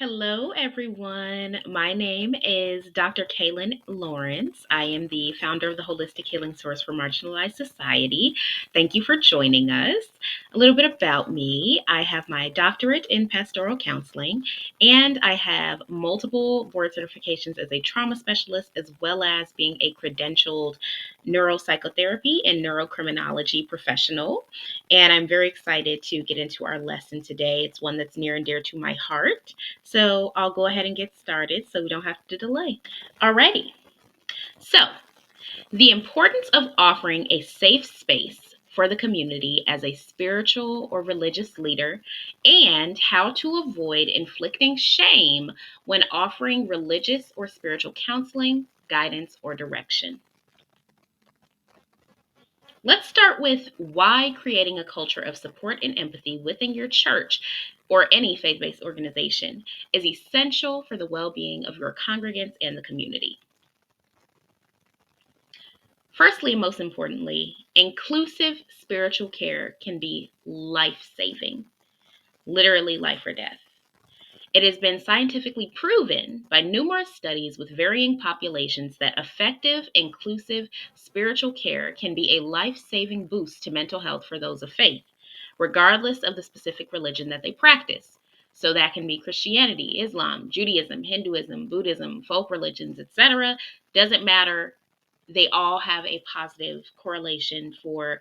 Hello, everyone. My name is Dr. Calynn Lawrence. I am the founder of the Holistic Healing Source for Marginalized Society. Thank you for joining us. A little bit about me: I have my doctorate in pastoral counseling, and I have multiple board certifications as a trauma specialist, as well as being a credentialed neuropsychotherapy and neurocriminology professional. And I'm very excited to get into our lesson today. It's one that's near and dear to my heart. So I'll go ahead and get started so we don't have to delay. Alrighty. So the importance of offering a safe space for the community as a spiritual or religious leader, and how to avoid inflicting shame when offering religious or spiritual counseling, guidance, or direction. Let's start with why creating a culture of support and empathy within your church or any faith based organization is essential for the well being of your congregants and the community. Firstly, and most importantly, inclusive spiritual care can be life saving, literally life or death. It has been scientifically proven by numerous studies with varying populations that effective, inclusive spiritual care can be a life saving boost to mental health for those of faith, regardless of the specific religion that they practice. So that can be Christianity, Islam, Judaism, Hinduism, Buddhism, folk religions, etc. Doesn't matter. They all have a positive correlation for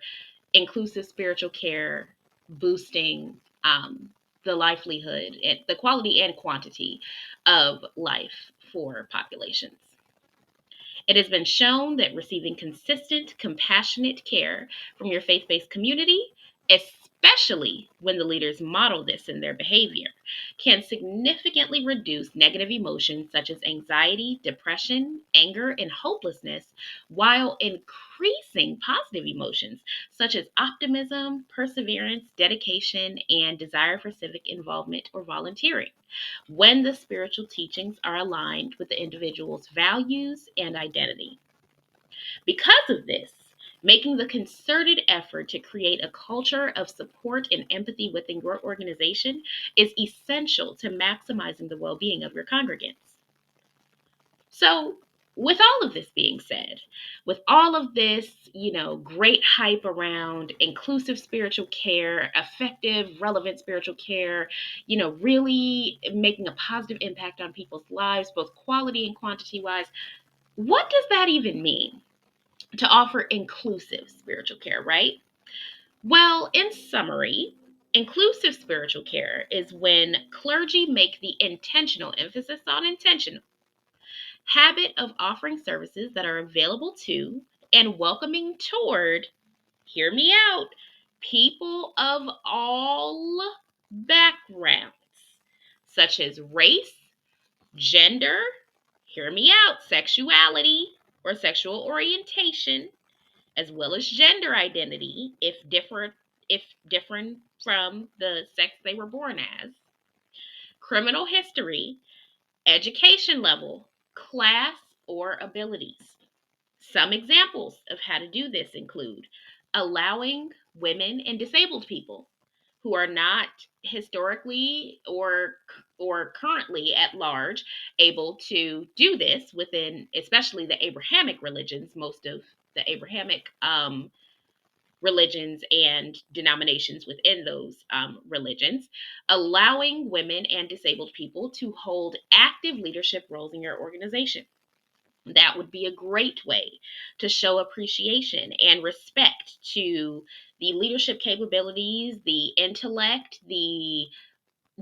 inclusive spiritual care boosting the livelihood, and the quality and quantity of life for populations. It has been shown that receiving consistent, compassionate care from your faith based community, especially when the leaders model this in their behavior, can significantly reduce negative emotions such as anxiety, depression, anger, and hopelessness, while increasing positive emotions such as optimism, perseverance, dedication, and desire for civic involvement or volunteering, when the spiritual teachings are aligned with the individual's values and identity. Because of this, making the concerted effort to create a culture of support and empathy within your organization is essential to maximizing the well being of your congregants. So, with all of this being said, with all of this, great hype around inclusive spiritual care, effective, relevant spiritual care, really making a positive impact on people's lives, both quality and quantity wise, what does that even mean to offer inclusive spiritual care, right? Well, in summary, inclusive spiritual care is when clergy make the intentional, emphasis on intentional, habit of offering services that are available to and welcoming toward, hear me out, people of all backgrounds, such as race, gender, hear me out, sexuality or sexual orientation, as well as gender identity, if different from the sex they were born as, criminal history, education level, class, or abilities. Some examples of how to do this include allowing women and disabled people who are not historically or currently at large able to do this within, especially the Abrahamic religions. Most of the Abrahamic religions and denominations within those religions, allowing women and disabled people to hold active leadership roles in your organization. That would be a great way to show appreciation and respect to the leadership capabilities, the intellect, the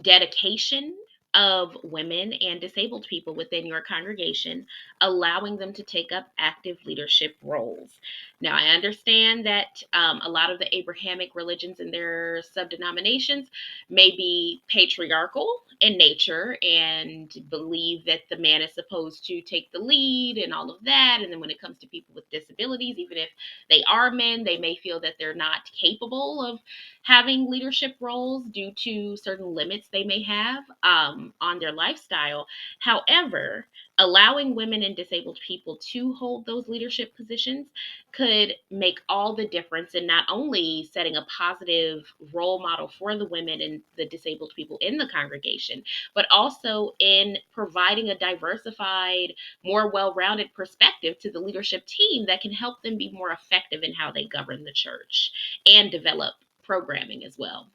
dedication of women and disabled people within your congregation, allowing them to take up active leadership roles. Now, I understand that a lot of the Abrahamic religions and their subdenominations may be patriarchal in nature and believe that the man is supposed to take the lead and all of that. And then when it comes to people with disabilities, even if they are men, they may feel that they're not capable of having leadership roles due to certain limits they may have on their lifestyle. However, Allowing women and disabled people to hold those leadership positions could make all the difference in not only setting a positive role model for the women and the disabled people in the congregation, but also in providing a diversified, more well-rounded perspective to the leadership team that can help them be more effective in how they govern the church and develop programming as well.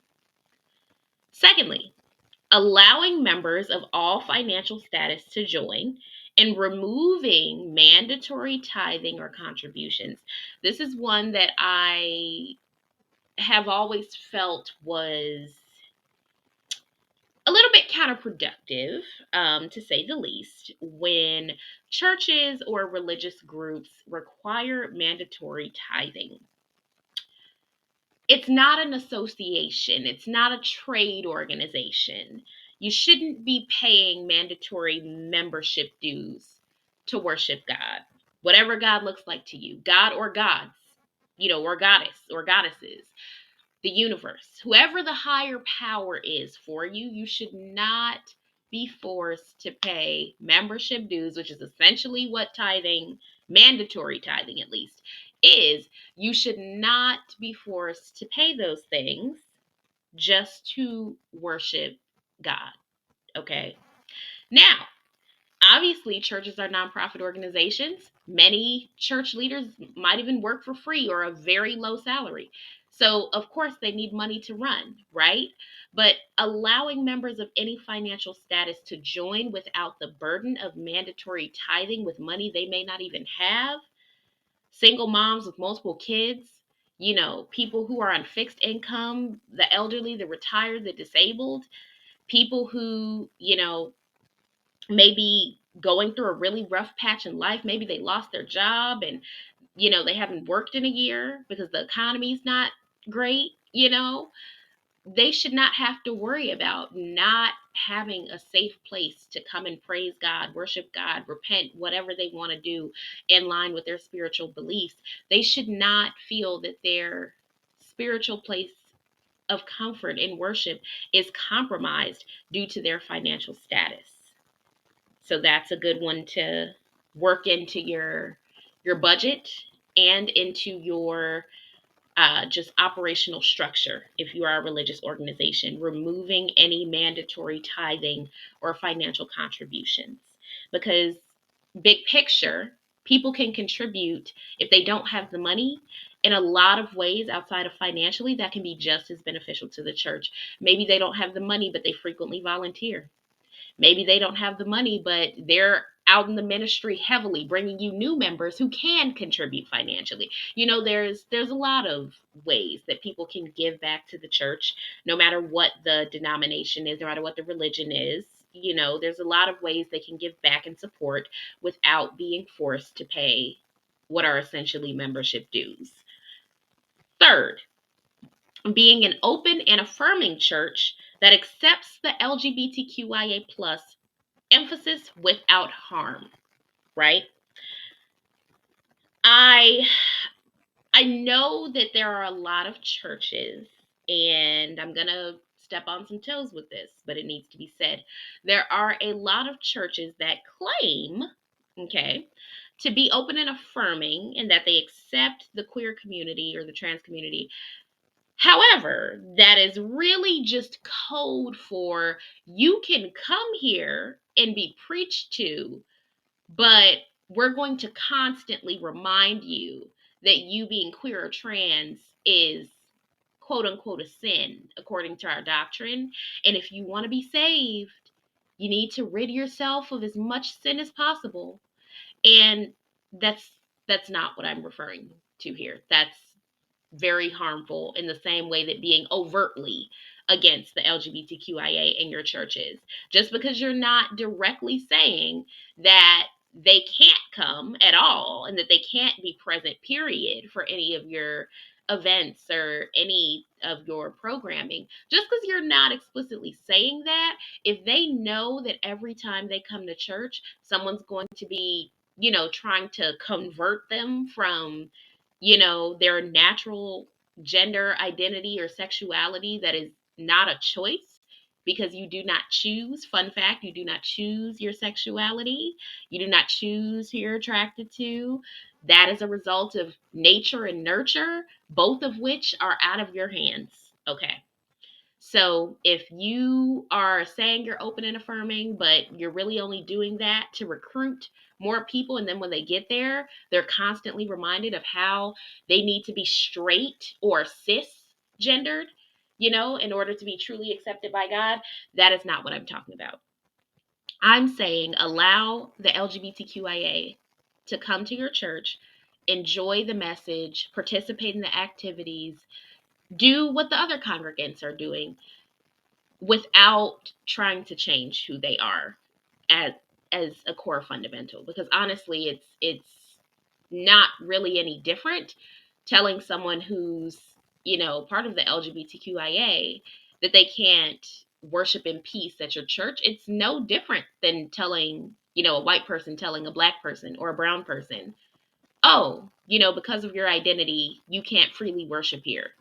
Secondly, allowing members of all financial status to join and removing mandatory tithing or contributions. This is one that I have always felt was a little bit counterproductive, to say the least, when churches or religious groups require mandatory tithing. It's not an association, it's not a trade organization. You shouldn't be paying mandatory membership dues to worship God, whatever God looks like to you, God or gods, or goddess or goddesses, the universe, whoever the higher power is for you, you should not be forced to pay membership dues, which is essentially what tithing, mandatory tithing at least, is. You should not be forced to pay those things just to worship God. Okay. Now, obviously, churches are nonprofit organizations. Many church leaders might even work for free or a very low salary. So, of course, they need money to run, right? But allowing members of any financial status to join without the burden of mandatory tithing with money they may not even have, single moms with multiple kids, people who are on fixed income, the elderly, the retired, the disabled, people who, maybe going through a really rough patch in life. Maybe they lost their job and, they haven't worked in a year because the economy's not great, they should not have to worry about not having a safe place to come and praise God, worship God, repent, whatever they want to do in line with their spiritual beliefs. They should not feel that their spiritual place of comfort in worship is compromised due to their financial status. So that's a good one to work into your budget and into your just operational structure if you are a religious organization, removing any mandatory tithing or financial contributions. Because big picture, people can contribute if they don't have the money in a lot of ways outside of financially that can be just as beneficial to the church. Maybe they don't have the money, but they frequently volunteer. Maybe they don't have the money, but they're out in the ministry heavily, bringing you new members who can contribute financially. There's a lot of ways that people can give back to the church, no matter what the denomination is, no matter what the religion is. There's a lot of ways they can give back and support without being forced to pay what are essentially membership dues. Third, being an open and affirming church that accepts the LGBTQIA plus emphasis without harm, right? I I know that there are a lot of churches, and I'm going to step on some toes with this, but it needs to be said. There are a lot of churches that claim, okay, to be open and affirming and that they accept the queer community or the trans community. However, that is really just code for you can come here and be preached to, but we're going to constantly remind you that you being queer or trans is quote unquote a sin according to our doctrine. And if you want to be saved, you need to rid yourself of as much sin as possible. And that's not what I'm referring to here. That's very harmful in the same way that being overtly against the LGBTQIA in your churches. Just because you're not directly saying that they can't come at all and that they can't be present, period, for any of your events or any of your programming, just because you're not explicitly saying that, if they know that every time they come to church, someone's going to be, trying to convert them from their natural gender identity or sexuality that is not a choice, because you do not choose, fun fact, you do not choose your sexuality. You do not choose who you're attracted to. That is a result of nature and nurture, both of which are out of your hands. Okay. So if you are saying you're open and affirming, but you're really only doing that to recruit more people, and then when they get there, they're constantly reminded of how they need to be straight or cisgendered, in order to be truly accepted by God, that is not what I'm talking about. I'm saying allow the LGBTQIA to come to your church, enjoy the message, participate in the activities, do what the other congregants are doing, without trying to change who they are as a core fundamental, because honestly it's not really any different telling someone who's part of the LGBTQIA that they can't worship in peace at your church. It's no different than telling a white person telling a black person or a brown person, oh, because of your identity you can't freely worship here.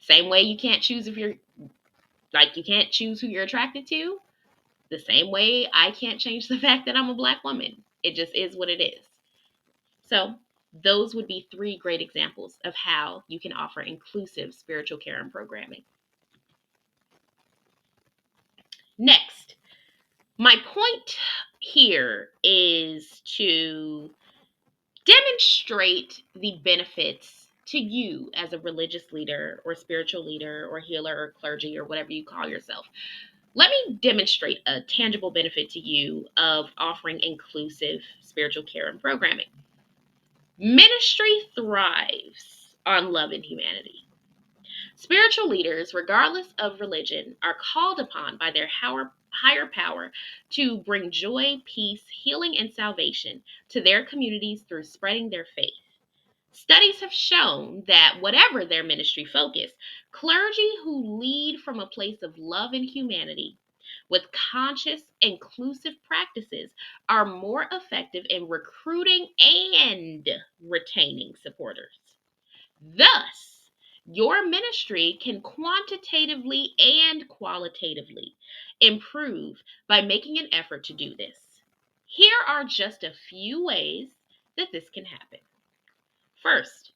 Same way you can't choose if you're like, you can't choose who you're attracted to. The same way I can't change the fact that I'm a black woman. It just is what it is. So those would be 3 great examples of how you can offer inclusive spiritual care and programming. Next, my point here is to demonstrate the benefits to you as a religious leader or spiritual leader or healer or clergy or whatever you call yourself. Let me demonstrate a tangible benefit to you of offering inclusive spiritual care and programming. Ministry thrives on love and humanity. Spiritual leaders, regardless of religion, are called upon by their higher power to bring joy, peace, healing, and salvation to their communities through spreading their faith. Studies have shown that whatever their ministry focus, clergy who lead from a place of love and humanity with conscious, inclusive practices are more effective in recruiting and retaining supporters. Thus, your ministry can quantitatively and qualitatively improve by making an effort to do this. Here are just a few ways that this can happen. First,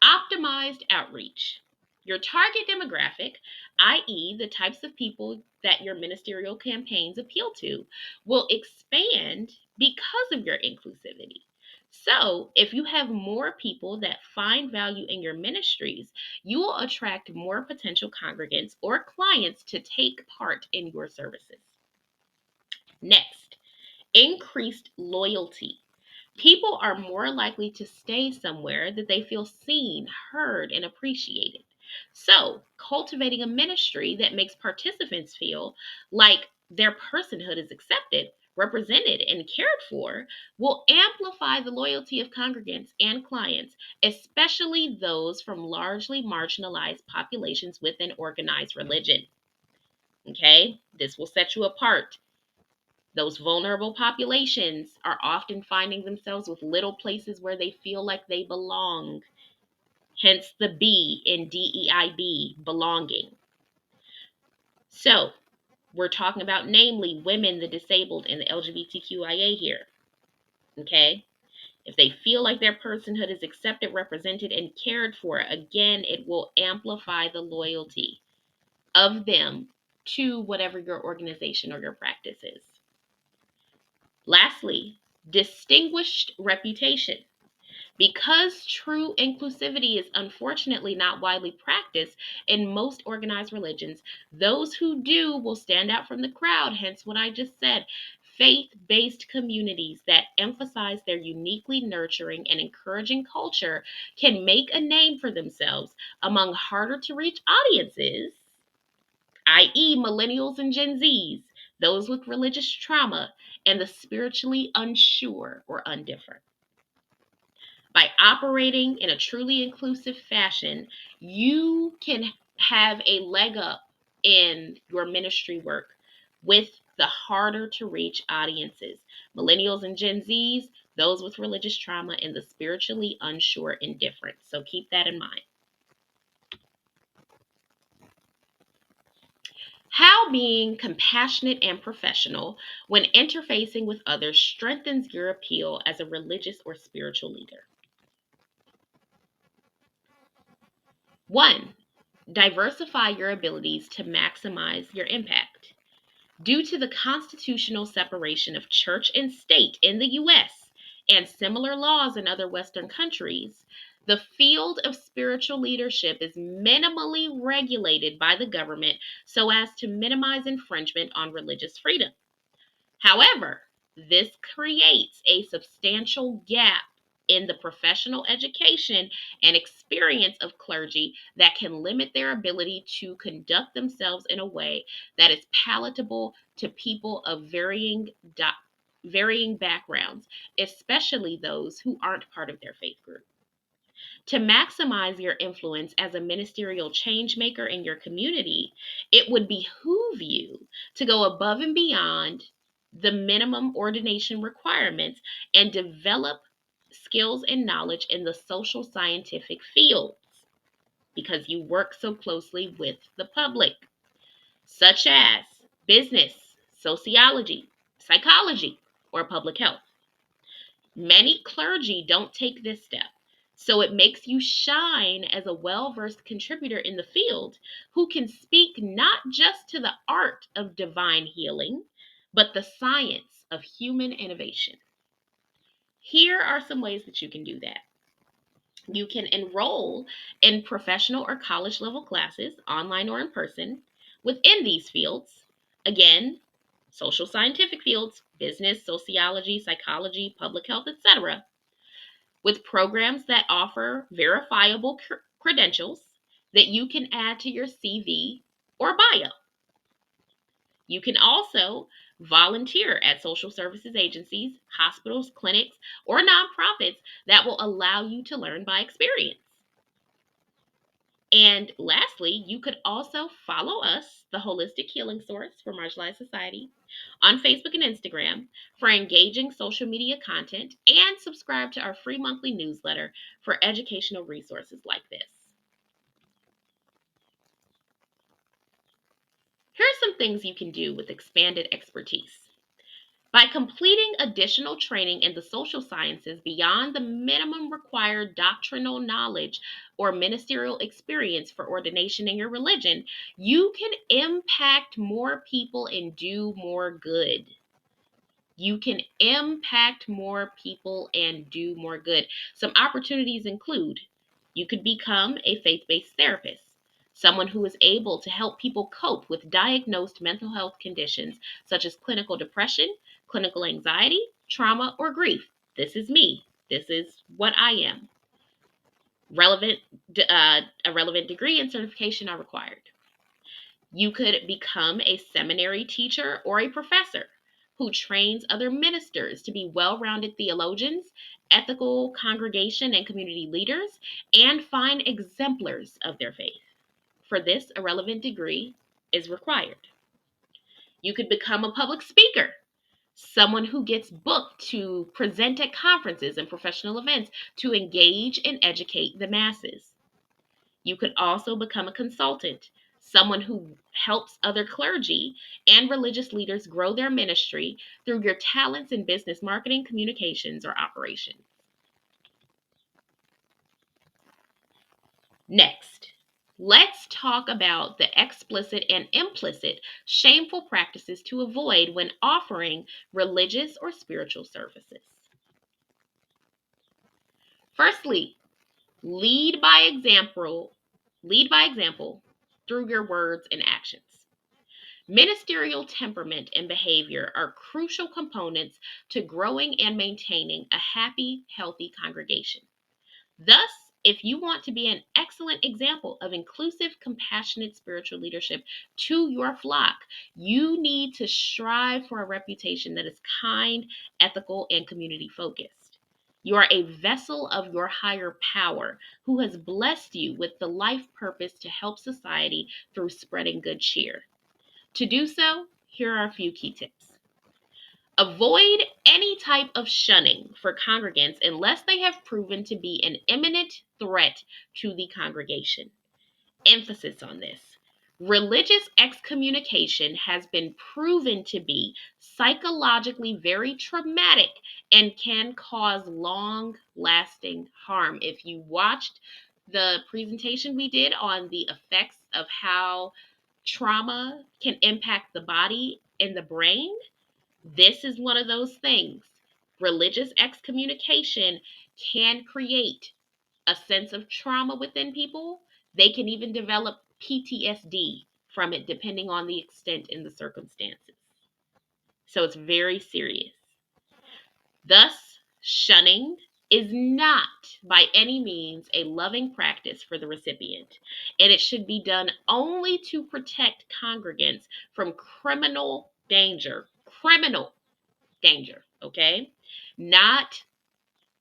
optimized outreach. Your target demographic, i.e., the types of people that your ministerial campaigns appeal to, will expand because of your inclusivity. So, if you have more people that find value in your ministries, you will attract more potential congregants or clients to take part in your services. Next, increased loyalty. People are more likely to stay somewhere that they feel seen, heard, and appreciated. So, cultivating a ministry that makes participants feel like their personhood is accepted, represented, and cared for will amplify the loyalty of congregants and clients, especially those from largely marginalized populations within organized religion. Okay, this will set you apart. Those vulnerable populations are often finding themselves with little places where they feel like they belong. Hence the B in DEIB, belonging. So, we're talking about namely women, the disabled, and the LGBTQIA here. Okay? If they feel like their personhood is accepted, represented, and cared for, again, it will amplify the loyalty of them to whatever your organization or your practice is. Lastly, distinguished reputation. Because true inclusivity is unfortunately not widely practiced in most organized religions, those who do will stand out from the crowd, hence what I just said. Faith-based communities that emphasize their uniquely nurturing and encouraging culture can make a name for themselves among harder to reach audiences, i.e., millennials and Gen Zs, those with religious trauma, and the spiritually unsure or undifferent. By operating in a truly inclusive fashion, you can have a leg up in your ministry work with the harder to reach audiences, millennials and Gen Zs, those with religious trauma, and the spiritually unsure and different. So keep that in mind. How being compassionate and professional when interfacing with others strengthens your appeal as a religious or spiritual leader. 1. Diversify your abilities to maximize your impact. Due to the constitutional separation of church and state in the U.S. and similar laws in other Western countries, the field of spiritual leadership is minimally regulated by the government so as to minimize infringement on religious freedom. However, this creates a substantial gap in the professional education and experience of clergy that can limit their ability to conduct themselves in a way that is palatable to people of varying backgrounds, especially those who aren't part of their faith group. To maximize your influence as a ministerial change maker in your community, it would behoove you to go above and beyond the minimum ordination requirements and develop skills and knowledge in the social scientific fields because you work so closely with the public, such as business, sociology, psychology, or public health. Many clergy don't take this step, so it makes you shine as a well versed contributor in the field who can speak not just to the art of divine healing, but the science of human innovation. Here are some ways that you can do that. You can enroll in professional or college level classes, online or in person, within these fields. Again, social scientific fields, business, sociology, psychology, public health, etc., with programs that offer verifiable credentials that you can add to your CV or bio. You can also volunteer at social services agencies, hospitals, clinics, or nonprofits that will allow you to learn by experience. And lastly, you could also follow us, the Holistic Healing Source for Marginalized Society, on Facebook and Instagram for engaging social media content and subscribe to our free monthly newsletter for educational resources like this. Here are some things you can do with expanded expertise. By completing additional training in the social sciences beyond the minimum required doctrinal knowledge or ministerial experience for ordination in your religion, you can impact more people and do more good. You can impact more people and do more good. Some opportunities include you could become a faith based therapist, someone who is able to help people cope with diagnosed mental health conditions such as clinical depression, clinical anxiety, trauma, or grief. This is me. This is what I am. Relevant, a relevant degree and certification are required. You could become a seminary teacher or a professor who trains other ministers to be well rounded theologians, ethical congregation and community leaders, and fine exemplars of their faith. For this, a relevant degree is required. You could become a public speaker, someone who gets booked to present at conferences and professional events to engage and educate the masses. You could also become a consultant, someone who helps other clergy and religious leaders grow their ministry through your talents in business marketing, communications, or operations. Next, let's talk about the explicit and implicit shameful practices to avoid when offering religious or spiritual services. Firstly, lead by example, lead by example through your words and actions. Ministerial temperament and behavior are crucial components to growing and maintaining a happy, healthy congregation. Thus, if you want to be an excellent example of inclusive, compassionate spiritual leadership to your flock, you need to strive for a reputation that is kind, ethical, and community focused. You are a vessel of your higher power who has blessed you with the life purpose to help society through spreading good cheer. To do so, here are a few key tips. Avoid any type of shunning for congregants unless they have proven to be an imminent threat to the congregation. Emphasis on this. Religious excommunication has been proven to be psychologically very traumatic and can cause long lasting harm. If you watched the presentation we did on the effects of how trauma can impact the body and the brain, this is one of those things. Religious excommunication can create a sense of trauma within people. They can even develop PTSD from it, depending on the extent and the circumstances. So it's very serious. Thus, shunning is not by any means a loving practice for the recipient, and it should be done only to protect congregants from criminal danger. Criminal danger, okay? Not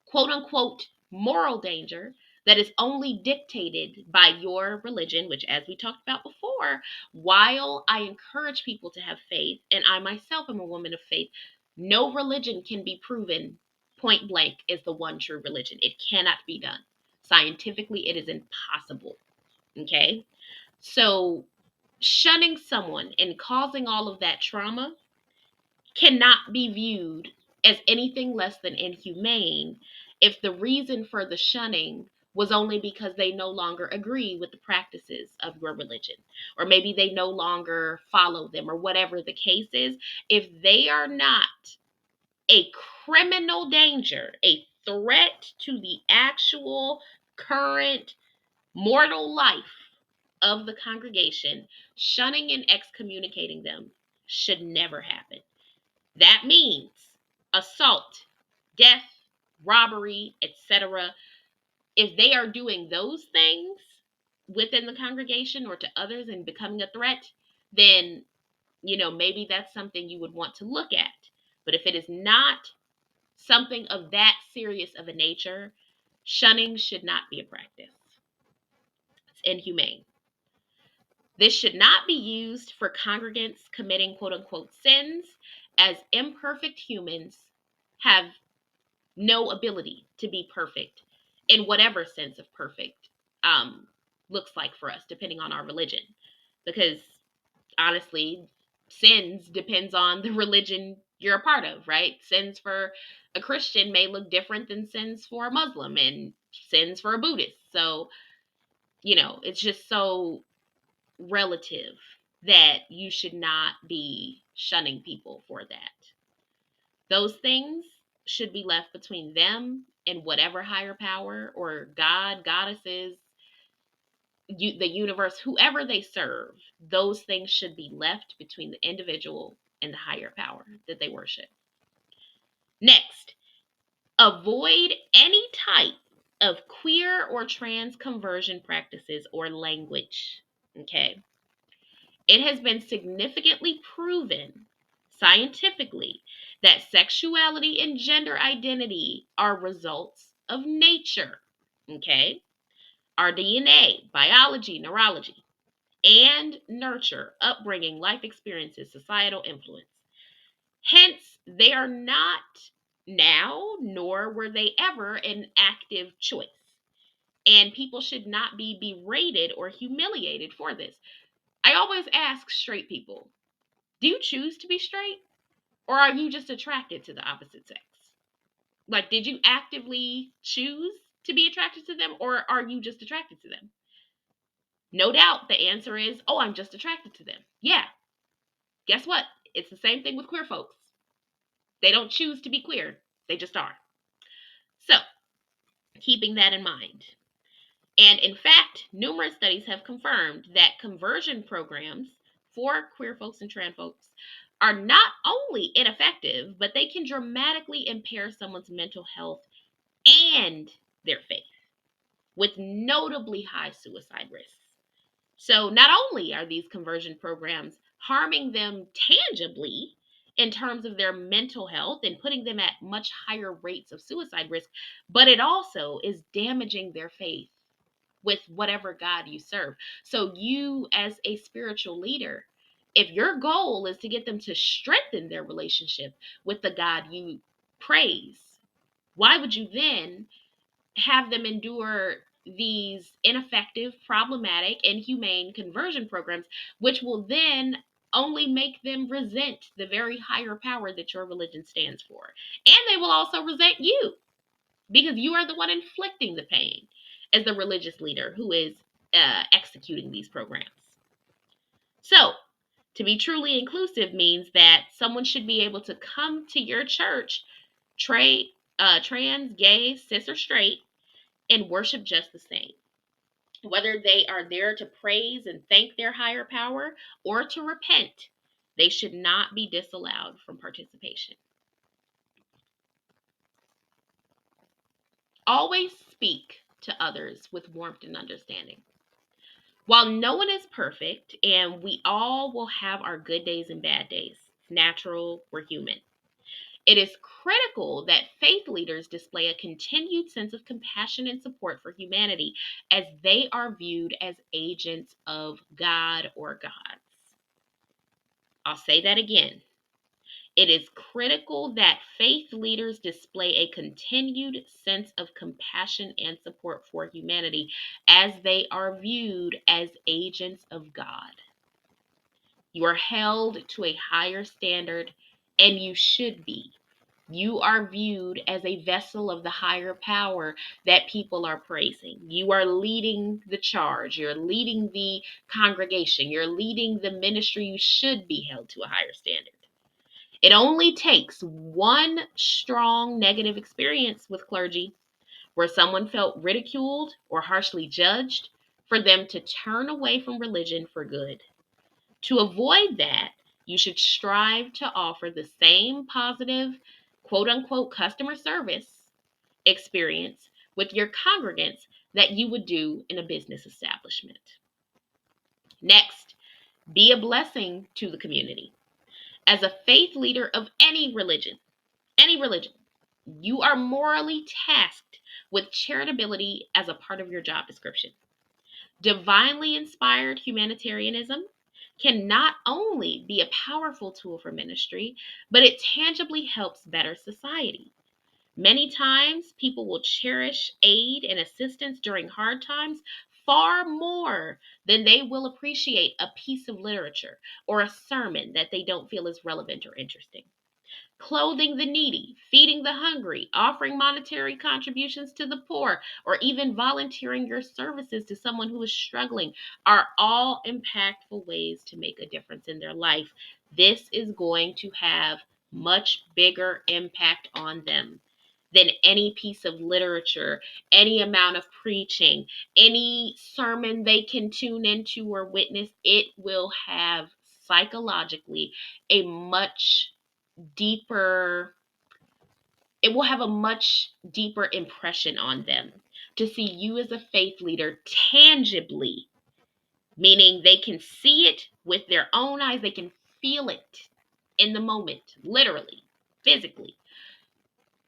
quote unquote moral danger that is only dictated by your religion, which, as we talked about before, while I encourage people to have faith, and I myself am a woman of faith, no religion can be proven point blank is the one true religion. It cannot be done. Scientifically, it is impossible. Okay? So, shunning someone and causing all of that trauma cannot be viewed as anything less than inhumane if the reason for the shunning was only because they no longer agree with the practices of your religion, or maybe they no longer follow them, or whatever the case is. If they are not a criminal danger, a threat to the actual current mortal life of the congregation, shunning and excommunicating them should never happen. That means assault, death, robbery, etc. If they are doing those things within the congregation or to others and becoming a threat, then, maybe that's something you would want to look at. But if it is not something of that serious of a nature, shunning should not be a practice. It's inhumane. This should not be used for congregants committing quote unquote sins, as imperfect humans have no ability to be perfect in whatever sense of perfect looks like for us, depending on our religion. Because honestly, sins depends on the religion you're a part of, right? Sins for a Christian may look different than sins for a Muslim and sins for a Buddhist. So, it's just so relative that you should not be shunning people for that. Those things should be left between them and whatever higher power or God, goddesses, the universe, whoever they serve. Those things should be left between the individual and the higher power that they worship. Next, avoid any type of queer or trans conversion practices or language. Okay. It has been significantly proven scientifically that sexuality and gender identity are results of nature. Okay? Our DNA, biology, neurology, and nurture, upbringing, life experiences, societal influence. Hence, they are not now, nor were they ever an active choice. And people should not be berated or humiliated for this. I always ask straight people, do you choose to be straight? Or are you just attracted to the opposite sex? Like, did you actively choose to be attracted to them, or are you just attracted to them? No doubt the answer is, oh, I'm just attracted to them. Yeah. Guess what? It's the same thing with queer folks. They don't choose to be queer, they just are. So, keeping that in mind. And in fact, numerous studies have confirmed that conversion programs for queer folks and trans folks are not only ineffective, but they can dramatically impair someone's mental health and their faith, with notably high suicide risks. So not only are these conversion programs harming them tangibly in terms of their mental health and putting them at much higher rates of suicide risk, but it also is damaging their faith with whatever God you serve. So you, as a spiritual leader, if your goal is to get them to strengthen their relationship with the God you praise, why would you then have them endure these ineffective, problematic, inhumane conversion programs, which will then only make them resent the very higher power that your religion stands for. And they will also resent you because you are the one inflicting the pain as the religious leader who is executing these programs. So, to be truly inclusive means that someone should be able to come to your church, trans, gay, cis, or straight, and worship just the same. Whether they are there to praise and thank their higher power or to repent, they should not be disallowed from participation. Always speak to others with warmth and understanding. While no one is perfect and we all will have our good days and bad days, it's natural, we're human. It is critical that faith leaders display a continued sense of compassion and support for humanity as they are viewed as agents of God or gods. I'll say that again. It is critical that faith leaders display a continued sense of compassion and support for humanity as they are viewed as agents of God. You are held to a higher standard, and you should be. You are viewed as a vessel of the higher power that people are praising. You are leading the charge. You're leading the congregation. You're leading the ministry. You should be held to a higher standard. It only takes one strong negative experience with clergy where someone felt ridiculed or harshly judged for them to turn away from religion for good. To avoid that, you should strive to offer the same positive, quote unquote, customer service experience with your congregants that you would do in a business establishment. Next, be a blessing to the community. As a faith leader of any religion, you are morally tasked with charitability as a part of your job description. Divinely inspired humanitarianism can not only be a powerful tool for ministry, but it tangibly helps better society. Many times, people will cherish aid and assistance during hard times far more than they will appreciate a piece of literature or a sermon that they don't feel is relevant or interesting. Clothing the needy, feeding the hungry, offering monetary contributions to the poor, or even volunteering your services to someone who is struggling are all impactful ways to make a difference in their life. This is going to have much bigger impact on them than any piece of literature, any amount of preaching, any sermon they can tune into or witness. It will have psychologically a much deeper it will have a much deeper impression on them to see you as a faith leader tangibly, meaning they can see it with their own eyes, they can feel it in the moment, literally, physically.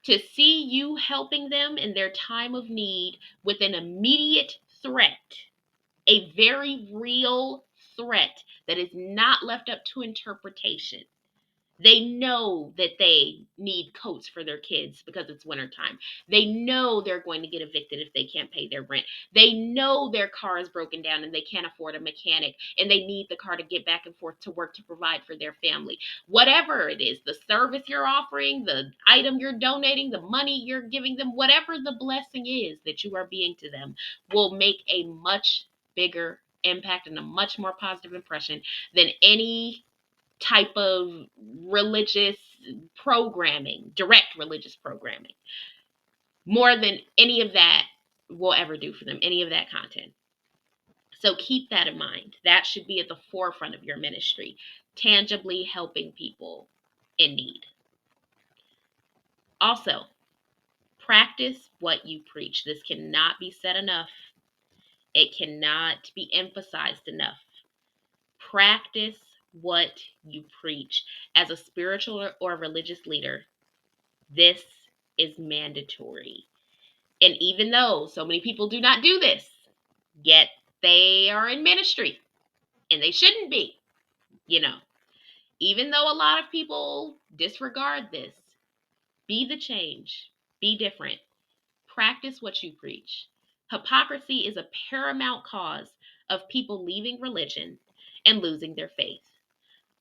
To see you helping them in their time of need with an immediate threat, a very real threat that is not left up to interpretation. They know that they need coats for their kids because it's wintertime. They know they're going to get evicted if they can't pay their rent. They know their car is broken down and they can't afford a mechanic and they need the car to get back and forth to work to provide for their family. Whatever it is, the service you're offering, the item you're donating, the money you're giving them, whatever the blessing is that you are being to them will make a much bigger impact and a much more positive impression than any type of religious programming, direct religious programming, more than any of that will ever do for them, any of that content. So keep that in mind. That should be at the forefront of your ministry, tangibly helping people in need. Also, practice what you preach. This cannot be said enough. It cannot be emphasized enough. Practice what you preach. As a spiritual or religious leader, this is mandatory. And even though so many people do not do this, yet they are in ministry and they shouldn't be, you know, even though a lot of people disregard this, be the change, be different, practice what you preach. Hypocrisy is a paramount cause of people leaving religion and losing their faith.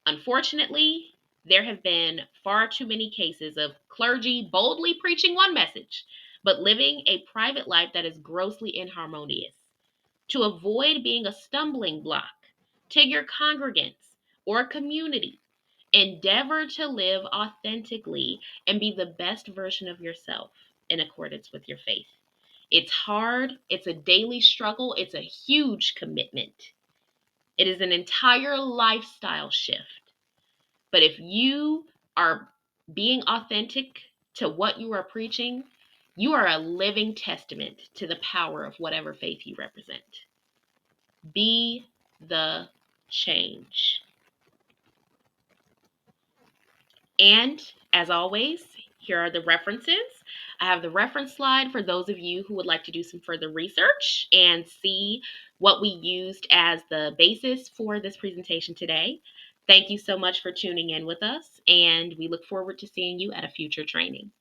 Unfortunately, there have been far too many cases of clergy boldly preaching one message, but living a private life that is grossly inharmonious. To avoid being a stumbling block to your congregants or community, endeavor to live authentically and be the best version of yourself in accordance with your faith. It's hard, it's a daily struggle, it's a huge commitment. It is an entire lifestyle shift. But if you are being authentic to what you are preaching, you are a living testament to the power of whatever faith you represent. Be the change. And as always, here are the references. I have the reference slide for those of you who would like to do some further research and see what we used as the basis for this presentation today. Thank you so much for tuning in with us, and we look forward to seeing you at a future training.